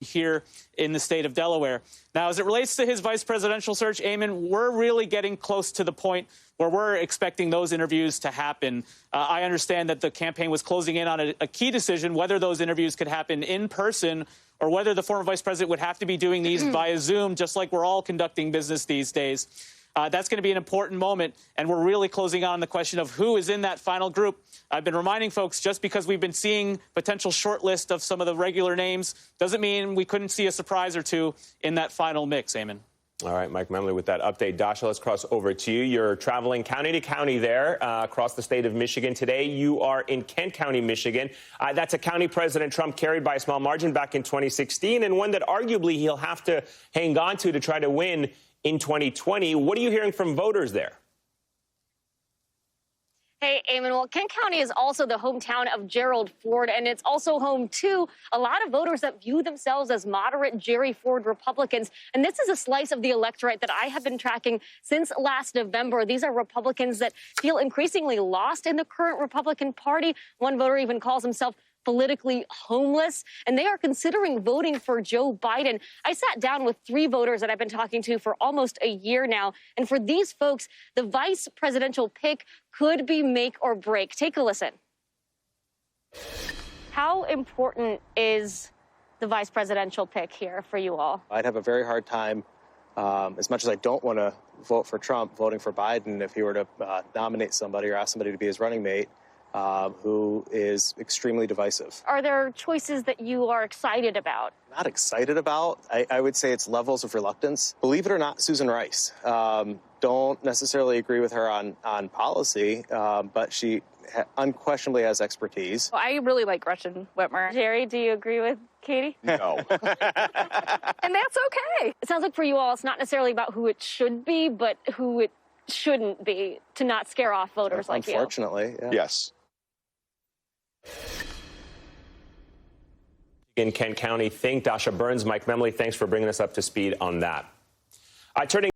here in the state of Delaware. Now, as it relates to his vice presidential search, Eamon, we're really getting close to the point where we're expecting those interviews to happen. I understand that the campaign was closing in on a key decision, whether those interviews could happen in person or whether the former vice president would have to be doing these via Zoom, just like we're all conducting business these days. That's going to be an important moment, and we're really closing on the question of who is in that final group. I've been reminding folks, just because we've been seeing potential short list of some of the regular names doesn't mean we couldn't see a surprise or two in that final mix, Eamon. All right, Mike Memley with that update. Dasha, let's cross over to you. You're traveling county to county there across the state of Michigan. Today, you are in Kent County, Michigan. That's a county President Trump carried by a small margin back in 2016, and one that arguably he'll have to hang on to try to win in 2020. What are you hearing from voters there? Hey, Eamon, well, Kent County is also the hometown of Gerald Ford, and it's also home to a lot of voters that view themselves as moderate Jerry Ford Republicans. And this is a slice of the electorate that I have been tracking since last November. These are Republicans that feel increasingly lost in the current Republican Party. One voter even calls himself politically homeless, and they are considering voting for Joe Biden. I sat down with 3 voters that I've been talking to for almost a year now, and for these folks, the vice presidential pick could be make or break. Take a listen. How important is the vice presidential pick here for you all? I'd have a very hard time, as much as I don't want to vote for Trump, voting for Biden if he were to nominate somebody or ask somebody to be his running mate. Who is extremely divisive. Are there choices that you are excited about? Not excited about. I would say it's levels of reluctance. Believe it or not, Susan Rice. Don't necessarily agree with her on policy, but she unquestionably has expertise. Well, I really like Gretchen Whitmer. Jerry, do you agree with Katie? No. And that's okay. It sounds like for you all, it's not necessarily about who it should be, but who it shouldn't be, to not scare off voters like you. Unfortunately, yeah. Yes. In Kent County, Dasha Burns, Mike Memley, thanks for bringing us up to speed on that. Turning